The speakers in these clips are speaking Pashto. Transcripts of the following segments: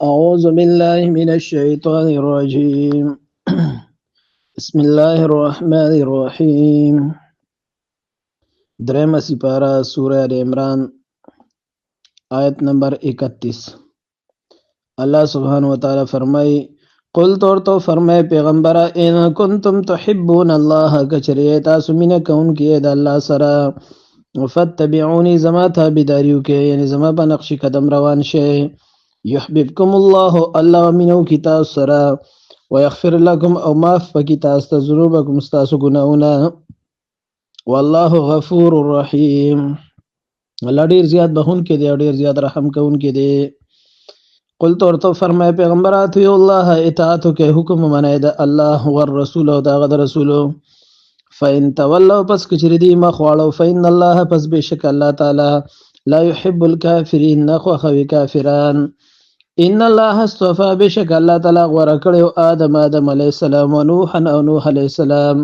أعوذ بالله من الشيطان الرجيم. بسم الله الرحمن الرحيم. درم سپارہ سورہ ال عمران آیت نمبر 31. اللہ سبحانہ وتعالی فرمائی قل تو فرمائے پیغمبرہ ان کنتم تحبون اللہ کچری تاسو مینہ کون کیے دا اللہ سرا فتبعونی زما تابداریو کے یعنی زما پا نقش قدم روان شے یحببکم اللہ اللہ منو کی تاس سرا ویغفر لکم او معاف پکی تاس تا ذنوبکم ستاسو گناونا واللہ غفور الرحیم اللہ ډیر زیاد بخون کے دے اور ډیر زیاد رحم کون کے دے. قل تو فرمائے پیغمبر اطیعوا اللہ اطاعتو کے حکم منائے دا اللہ والرسول و دا غد رسولو فإن تولوا پس کچری دی مخوالو فإن اللہ پس بشک اللہ تعالی لا يحب الكافرین نخو خوی کافران. ان اللہ اصطفى بشک اللہ تعالی غورا کړو آدم علیہ السلام و نوحا او نوح علیہ السلام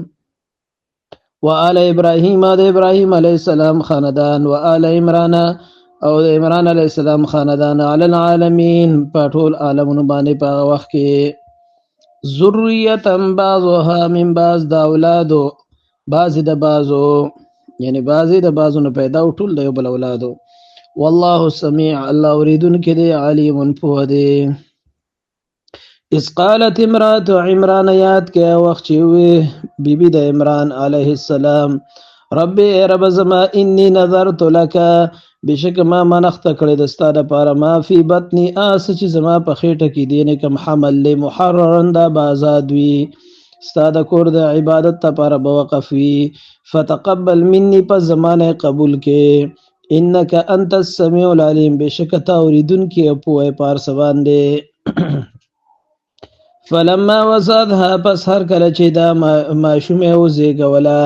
و آل ابراہیم ابراہیم علیہ السلام خاندان و آل عمران او عمران علیہ السلام خاندان علی العالمین پاٹول عالمون باندې پا وقت کې ذریتا بعضها من بعض دا اولادو بعضی دا بعضو یعنی بعضی دا بعضو نو پیدا ټول دا یو بل اولادو والله سمیع اللہ اوریدن کے دے علیم پوہ دے. اس قالت امرات عمران یاد کیا وقت چیوے بی بی دا عمران علیہ السلام رب اے رب زما انی نظرت لکا بشک ما منخت کړی دستا دا پارا ما فی بطنی آس چی زما پا خیٹا کی دینے کم حمل لی محررن دا بازادوی ستا دا کور دا عبادت تا پارا بوقفوی فتقبل منی پا زمان قبول کے انکا انت السمیع العلیم بشک تا اوریدن کی اپوئے پارسوان دے. فلما وصدها پس ہر کلچی دا معشوم اوزیگولا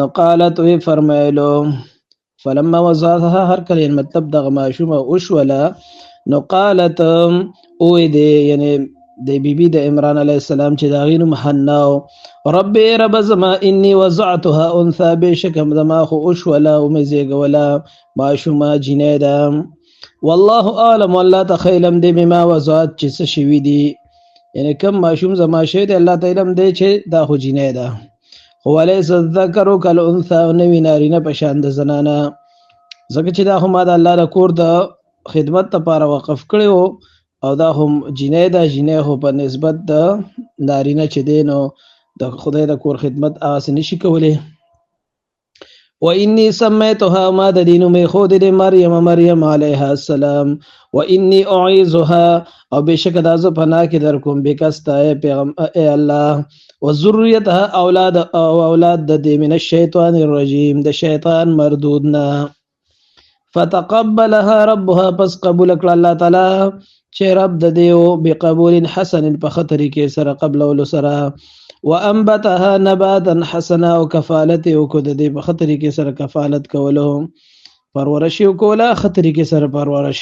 نقالت وی فرمائلو فلما وصدها ہر کلین مطلب دا معشوم اوشولا نقالت اوی دے یعنی دے بی بی دا عمران علیہ السلام چی دا غینو محناو رب رب زما انی وضعتها انثى بشکم زما خو اوشولا اومزیگولا معشوما جنیدا واللہ عالم واللہ تخیلم دے بما وضعت چی سشوی دی یعنی کم معشوم زما شید اللہ تعلم دے چے دا خو جنیدا ولیس الذکرو کل انثى نوی نارینا پشاند زنانا زکر چی دا خو ما دا اللہ دا کور دا خدمت تا پارا وقف کریو او دا هم جنیدا جنی خو پا نسبت دا نارینا چی دینو دا خدای دا کور خدمت آسی نشی کولی. وَإِنِّي سَمَّيْتُهَا ما دا دینو میں خود دے مریم مریم علیہ السلام وَإِنِّي أُعِيذُهَا او بشک دازو پناہ کی در کم بکستا اے اللہ وَذُرِّيَّتَهَا اولاد دا دے من الشیطان الرجیم دا شیطان مردودنا فتقبلها ربها پس قبول اکڑا اللہ تعالی چے رب دا دیو بقبول حسن پخطری کے سر قبل اولو سر وانبتها نباتا حسنا و کفالت اوکو دا دی بخطری کے سر کفالت کولو پرورشی اوکولا خطری کے سر پرورش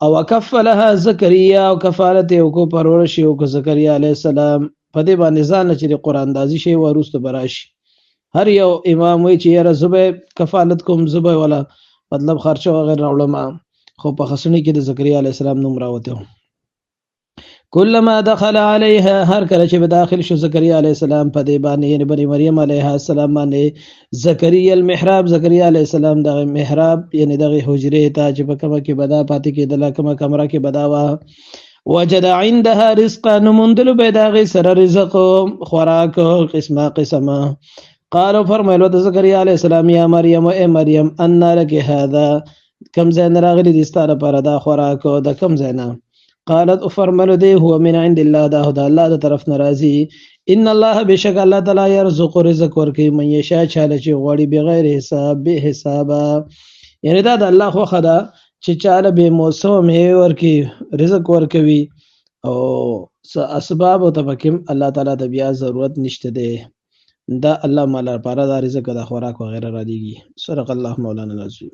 او کفلها زکریہ و کفالت اوکو پرورشی اوکو زکریہ علیہ السلام پدی با نزان چلی قرآن دازی شی و روست براش ہر یو امام وی چی یرا زبای کفالت کم زبای والا مطلب خرچہ وغیر علماء خوب خسنی کی دا زکریہ علیہ السلام نمراوتے ہوں. کلما دخل علیہا ہر کلچے بداخل شو زکریہ علیہ السلام پدے بانے یعنی بنی مریم علیہ السلام بانے زکریہ المحراب زکریہ علیہ السلام دا محراب یعنی دا حجرے تا چپا کما کی بدا پاتی کی دلا کما کمرہ کی بداوا وجد عندها رزقا نمندل بیداغی سر رزق خوراک قسمہ قسمہ قالو فرمائلو دا زکریہ علیہ السلام یا مریم اے مریم انا لکی هذا کم زین راغلی دستار پر دا خوراک دا کم زینا قالت فرملو دے ہوا من عند اللہ دا دا اللہ دا طرف نرازی ان اللہ بشک اللہ تعالی یرزق رزق ورکی من یشا چالچی غوڑی بغیر حساب بے حسابا یعنی دا اللہ خو خدا چی چال بے موسم ہے ورکی رزق ورکوی او اسباب و تفکم اللہ تعالی دا بیا ضرورت نشت دے دا اللہ مالا پارا دا رزق دا خوراک وغیرہ را دیگی. صدق اللہ مولانا العظیم.